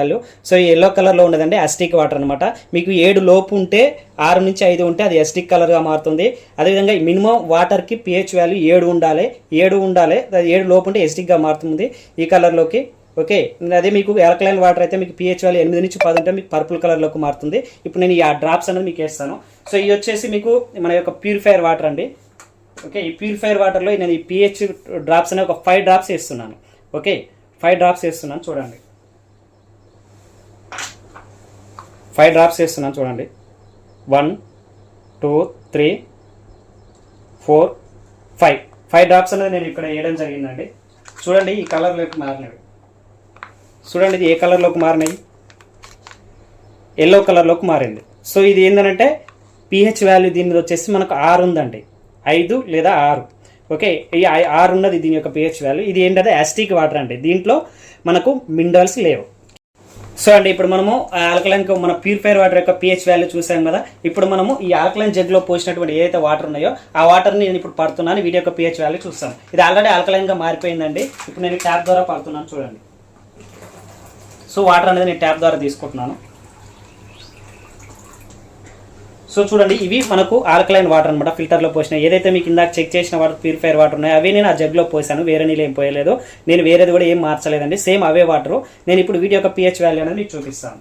Value. So ఈ yellow కలర్లో ఉండదండి అసిటిక్ వాటర్ అనమాట. మీకు 7 లోపు ఉంటే 6 నుంచి 5 ఉంటే అది అసిటిక్ కలర్గా మారుతుంది. అదేవిధంగా మినిమం వాటర్కి పిహెచ్ వాల్యూ 7 ఉండాలి. 7 లోపు ఉంటే ఎసిటిక్గా మారుతుంది ఈ కలర్లోకి. ఓకే, అదే మీకు ఆల్కలైన్ వాటర్ అయితే మీకు పిహెచ్ వాల్యూ 8 నుంచి 10 ఉంటే మీకు పర్పుల్ కలర్లోకి మారుతుంది. ఇప్పుడు నేను ఈ డ్రాప్స్ అనేది మీకు వేస్తాను. సో ఇది వచ్చేసి మీకు మన యొక్క ప్యూరిఫైర్ వాటర్ అండి. ఓకే, ఈ ప్యూరిఫైర్ వాటర్లో నేను ఈ పిహెచ్ డ్రాప్స్ అనే ఒక 5 డ్రాప్స్ వేస్తున్నాను. ఓకే, 5 డ్రాప్స్ వేస్తున్నాను చూడండి. 5 డ్రాప్స్ వేస్తున్నాను చూడండి. 1 2 3 4 5 డ్రాప్స్ అనేది నేను ఇక్కడ వేయడం జరిగిందండి. చూడండి ఈ కలర్లోకి మారినవి. చూడండి ఇది ఏ కలర్లోకి మారినాయి, ఎల్లో కలర్లోకి మారింది. సో ఇది ఏంటంటే పిహెచ్ వాల్యూ దీని వచ్చేసి మనకు 6 ఉందండి, 5 లేదా 6. ఓకే, ఈ 6 ఉన్నది దీని యొక్క పిహెచ్ వాల్యూ. ఇది ఏంటంటే అసిటిక్ వాటర్ అండి, దీంట్లో మనకు మినరల్స్ లేవు. సో అండి ఇప్పుడు మనము ఆల్కలైన్ మన ప్యూరిఫైర్ వాటర్ యొక్క పిహెచ్ వాల్యూ చూసాం కదా. ఇప్పుడు మనము ఈ ఆల్కలైన్ జగ్లో పోసినటువంటి ఏదైతే వాటర్ ఉన్నాయో ఆ వాటర్ని నేను ఇప్పుడు పడుతున్నాను. వీటి యొక్క పిహెచ్ వాల్యూ చూస్తాను. ఇది ఆల్రెడీ ఆల్కలైన్గా మారిపోయిందండి. ఇప్పుడు నేను ట్యాప్ ద్వారా పడుతున్నాను చూడండి. సో వాటర్ అనేది నేను ట్యాప్ ద్వారా తీసుకుంటున్నాను. సో చూడండి ఇవి మనకు ఆల్కలైన్ వాటర్ అనమాట, ఫిల్టర్లో పోసిన. ఏదైతే మీకు ఇందాక చెక్ చేసిన వాటర్ ప్యూరిఫైర్ వాటర్ ఉన్నాయో అవే నేను ఆ జగ్లో పోసాను, వేరే నీళ్ళు ఏం పోయలేదు. నేను వేరేది కూడా ఏం మార్చలేదండి, సేమ్ అవే వాటర్. నేను ఇప్పుడు వీటి యొక్క పిహెచ్ వాల్యూ అనేది మీకు చూపిస్తాను.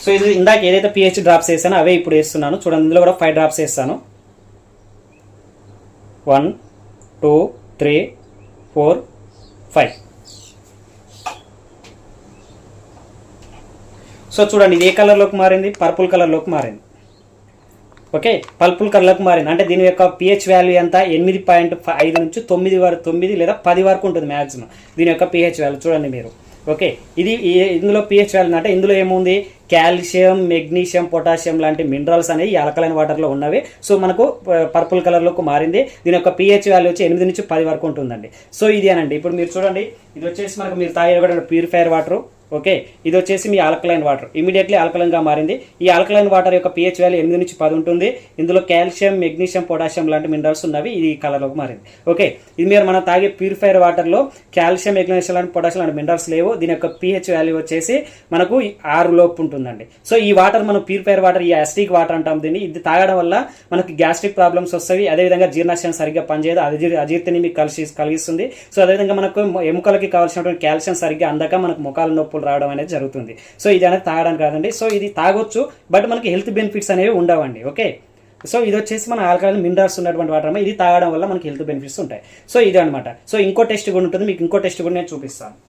సో ఇది ఇందాక ఏదైతే పిహెచ్ డ్రాప్స్ వేసానో అవే ఇప్పుడు వేస్తున్నాను చూడండి. ఇందులో కూడా 5 డ్రాప్స్ వేస్తాను. 1 2 3 4 5. సో చూడండి ఇది ఏ కలర్లోకి మారింది, పర్పుల్ కలర్లోకి మారింది. ఓకే, పర్పుల్ కలర్లోకి మారింది అంటే దీని యొక్క పిహెచ్ వాల్యూ ఎంత, 8.5 నుంచి 9 లేదా 10 వరకు ఉంటుంది మ్యాక్సిమం దీని యొక్క పిహెచ్ వాల్యూ. చూడండి మీరు. ఓకే, ఇది ఇందులో పిహెచ్ వాల్యూ అంటే ఇందులో ఏముంది, కాల్షియం, మెగ్నీషియం, పొటాషియం లాంటి మినరల్స్ అనేవి ఈ ఆల్కలైన్ వాటర్లో ఉన్నవి. సో మనకు పర్పుల్ కలర్లోకి మారింది. దీని యొక్క పిహెచ్ వాల్యూ వచ్చి 8 నుంచి 10 వరకు ఉంటుందండి. సో ఇది అనండి. ఇప్పుడు మీరు చూడండి ఇది వచ్చేసి మనకు మీరు తాగే ప్యూరిఫైర్ వాటర్. ఓకే, ఇది వచ్చేసి మీ ఆల్కలైన్ వాటర్ ఇమీడియట్లీ ఆల్కలైన్గా మారింది. ఈ ఆల్కలైన్ వాటర్ యొక్క పిహెచ్ వాల్యూ 8 నుంచి 10 ఉంటుంది. ఇందులో కాల్షియం, మెగ్నీషియం, పొటాషియం లాంటి మినరల్స్ ఉన్నవి. ఇది కలర్లోకి మారింది. ఓకే, ఇది మీరు మనం తాగే ప్యూరిఫైర్ వాటర్లో కాల్షియం, మెగ్నీషియం లాంటి పొటాషియం లాంటి మినరల్స్ లేవు. దీని యొక్క పిహెచ్ వాల్యూ వచ్చేసి మనకు 6 లోపు ఉంటుందండి. సో ఈ వాటర్ మనం ప్యూరిఫైర్ వాటర్, ఈ అసిటిక్ వాటర్ అంటాం దీన్ని. ఇది తాగడం వల్ల మనకి గ్యాస్ట్రిక్ ప్రాబ్లమ్స్ వస్తాయి. అదేవిధంగా జీర్ణాశయం సరిగ్గా పనిచేయదు, అజీర్తిని మీకు కలిగిస్తుంది. సో అదేవిధంగా మనకు ఎముకలకి కావాల్సినటువంటి కాల్షియం సరిగ్గా అందక మనకు ముఖాల నొప్పులు రావడం అనేది జరుగుతుంది. సో ఇది అనేది తాగడానికి కాదండి. సో ఇది తాగొచ్చు, బట్ మనకి హెల్త్ బెనిఫిట్స్ అనేవి ఉండవండి. ఓకే, సో ఇది వచ్చేసి మన ఆల్కలైన్ మినరల్స్ ఉన్నటువంటి వాటర్. ఇది తాగడం వల్ల మనకి హెల్త్ బెనిఫిట్స్ ఉంటాయి. సో ఇది అనమాట. సో ఇంకో టెస్ట్ కూడా ఉంటుంది, మీకు ఇంకో టెస్ట్ కూడా నేను చూపిస్తాను.